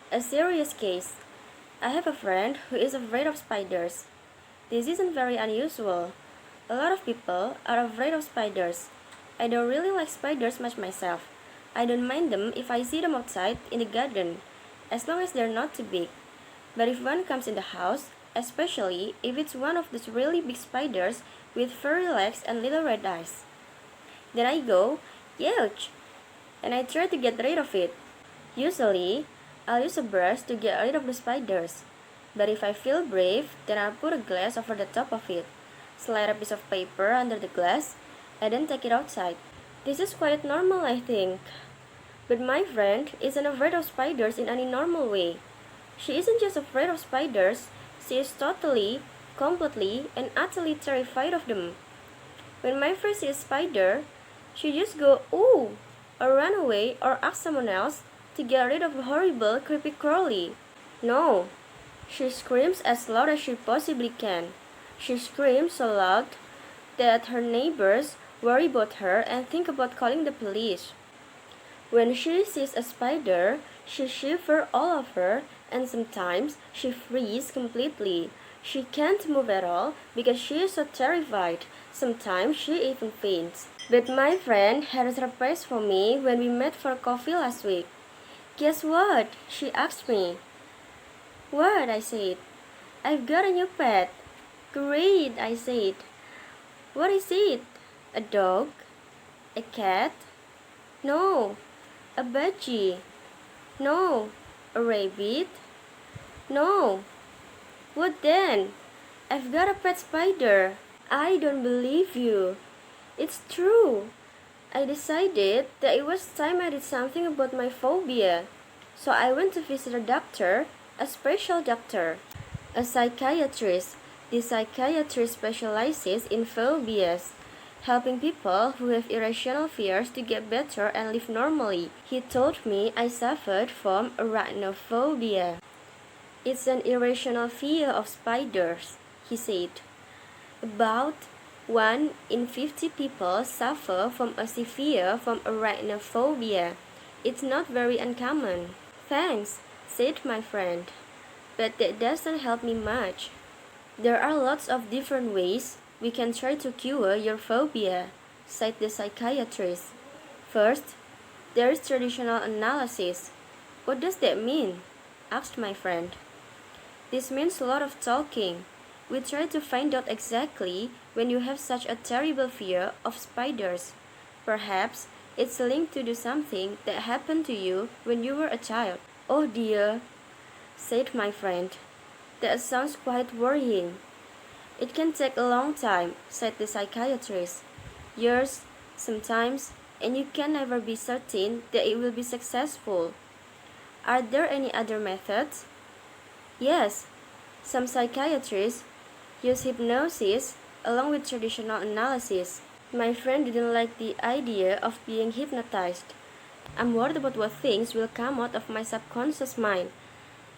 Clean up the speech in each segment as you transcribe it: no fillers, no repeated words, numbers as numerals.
A serious case. I have a friend who is afraid of spiders. This isn't very unusual. A lot of people are afraid of spiders. I don't really like spiders much myself. I don't mind them if I see them outside in the garden, as long as they're not too big. But if one comes in the house, especially if it's one of those really big spiders with furry legs and little red eyes, then I go, "Yuck!" and I try to get rid of it. Usually, I'll use a brush to get rid of the spiders. But if I feel brave, then I'll put a glass over the top of it, slide a piece of paper under the glass, and then take it outside. This is quite normal, I think. But my friend isn't afraid of spiders in any normal way. She isn't just afraid of spiders, she is totally, completely, and utterly terrified of them. When my friend sees a spider, she just go, "Ooh!" or run away or ask someone else to get rid of a horrible, creepy crawly. No, she screams as loud as she possibly can. She screams so loud that her neighbors worry about her and think about calling the police. When she sees a spider, she shivers all over and sometimes she freezes completely. She can't move at all because she is so terrified. Sometimes she even faints. But my friend had a surprise for me when we met for coffee last week. "Guess what?" she asked me. "What?" I said. "I've got a new pet." "Great," I said. "What is it? A dog? A cat?" "No." "A budgie?" "No." "A rabbit?" "No." "What then?" "I've got a pet spider." "I don't believe you." "It's true." I decided that it was time I did something about my phobia. So I went to visit a doctor, a special doctor, a psychiatrist. The psychiatrist specializes in phobias, helping people who have irrational fears to get better and live normally. He told me I suffered from arachnophobia. "It's an irrational fear of spiders," he said. "About 1 in 50 people suffer from a severe form of arachnophobia. It's not very uncommon." "Thanks," said my friend, "but that doesn't help me much." "There are lots of different ways we can try to cure your phobia," said the psychiatrist. "First, there is traditional analysis." "What does that mean?" asked my friend. "This means a lot of talking. We try to find out exactly when you have such a terrible fear of spiders. Perhaps it's linked to something that happened to you when you were a child." "Oh dear," said my friend. "That sounds quite worrying." "It can take a long time," said the psychiatrist. "Years, sometimes, and you can never be certain that it will be successful." "Are there any other methods?" "Yes, some psychiatrists use hypnosis along with traditional analysis." My friend didn't like the idea of being hypnotized. "I'm worried about what things will come out of my subconscious mind,"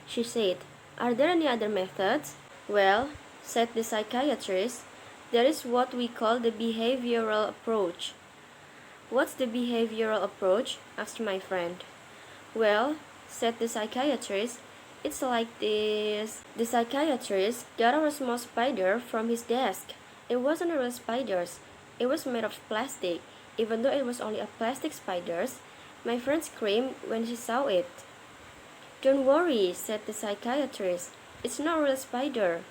she said. "Are there any other methods?" "Well," said the psychiatrist, "there is what we call the behavioral approach." "What's the behavioral approach?" asked my friend. "Well," said the psychiatrist, "it's like this." The psychiatrist got out a small spider from his desk. It wasn't a real spider. It was made of plastic. Even though it was only a plastic spider, my friend screamed when she saw it. "Don't worry," said the psychiatrist. "It's not a real spider."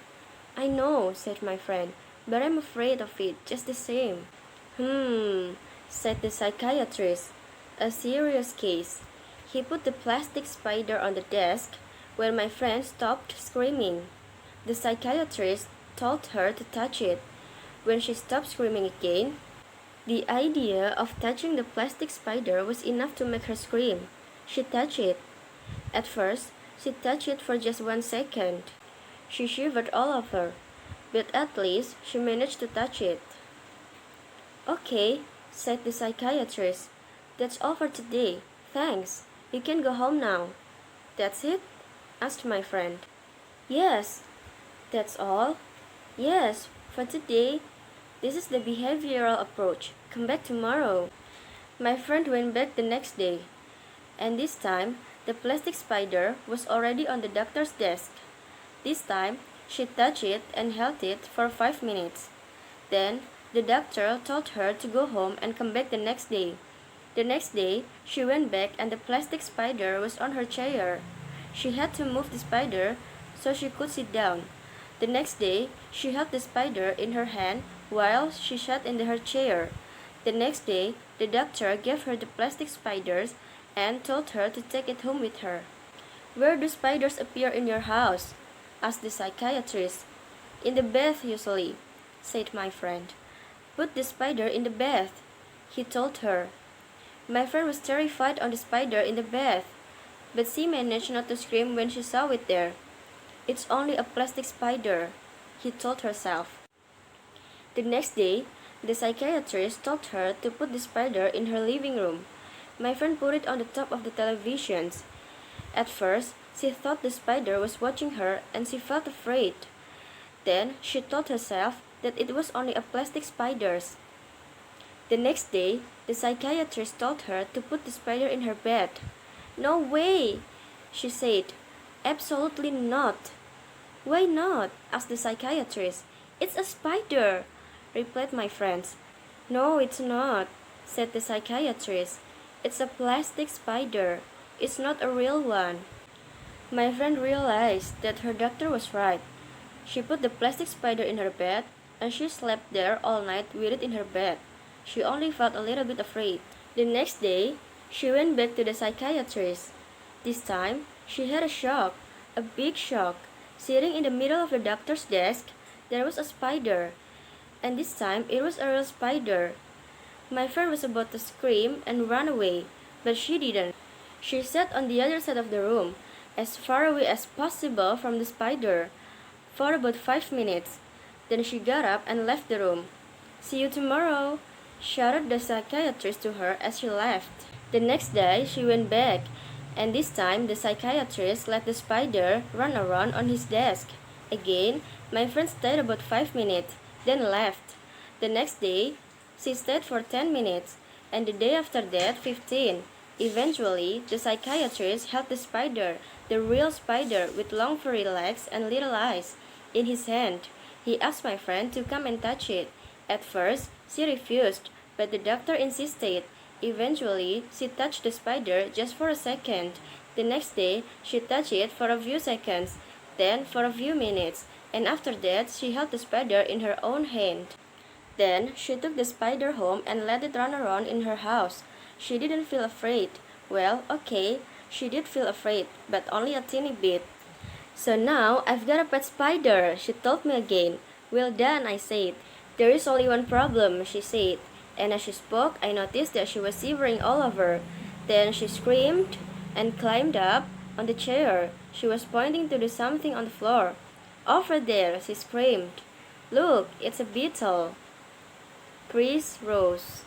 "I know," said my friend, "but I'm afraid of it just the same." Said the psychiatrist. "A serious case." He put the plastic spider on the desk when my friend stopped screaming. The psychiatrist told her to touch it. When she stopped screaming again, the idea of touching the plastic spider was enough to make her scream. She touched it. At first, she touched it for just 1 second. She shivered all over, but at least she managed to touch it. "Okay," said the psychiatrist. "That's all for today. Thanks. You can go home now." "That's it?" asked my friend. "Yes." "That's all?" "Yes, for today. This is the behavioral approach. Come back tomorrow." My friend went back the next day, and this time The plastic spider was already on the doctor's desk. This time, she touched it and held it for 5 minutes. Then, the doctor told her to go home and come back the next day. The next day, she went back and the plastic spider was on her chair. She had to move the spider so she could sit down. The next day, she held the spider in her hand while she sat in her chair. The next day, the doctor gave her the plastic spiders and told her to take it home with her. "Where do spiders appear in your house?" asked the psychiatrist. "In the bath usually," said my friend. "Put the spider in the bath," he told her. My friend was terrified on the spider in the bath, but she managed not to scream when she saw it there. "It's only a plastic spider," he told herself. The next day, the psychiatrist told her to put the spider in her living room. My friend put it on the top of the television. At first, she thought the spider was watching her and she felt afraid. Then, she told herself that it was only a plastic spider. The next day, the psychiatrist told her to put the spider in her bed. "No way," she said. "Absolutely not." "Why not?" asked the psychiatrist. "It's a spider," replied my friends. "No, it's not," said the psychiatrist. "It's a plastic spider. It's not a real one." My friend realized that her doctor was right. She put the plastic spider in her bed, and she slept there all night with it in her bed. She only felt a little bit afraid. The next day, she went back to the psychiatrist. This time, she had a shock, a big shock. Sitting in the middle of the doctor's desk, there was a spider. And this time, it was a real spider. My friend was about to scream and run away, but she didn't. She sat on the other side of the room, as far away as possible from the spider, for about 5 minutes. Then she got up and left the room. "See you tomorrow," shouted the psychiatrist to her as she left. The next day, she went back, and this time the psychiatrist let the spider run around on his desk. Again, my friend stayed about 5 minutes, then left. The next day, she stayed for 10 minutes, and the day after that, 15. Eventually, the psychiatrist held the spider, the real spider with long furry legs and little eyes, in his hand. He asked my friend to come and touch it. At first, she refused, but the doctor insisted. Eventually, she touched the spider just for a second. The next day, she touched it for a few seconds, then for a few minutes, and after that, she held the spider in her own hand. Then, she took the spider home and let it run around in her house. She didn't feel afraid. Well, okay, she did feel afraid, but only a teeny bit. "So now, I've got a pet spider," she told me again. "Well done," I said. "There is only one problem," she said. And as she spoke, I noticed that she was shivering all over. Then she screamed and climbed up on the chair. She was pointing to something on the floor. "Over there," she screamed. "Look, it's a beetle." Chris Rose.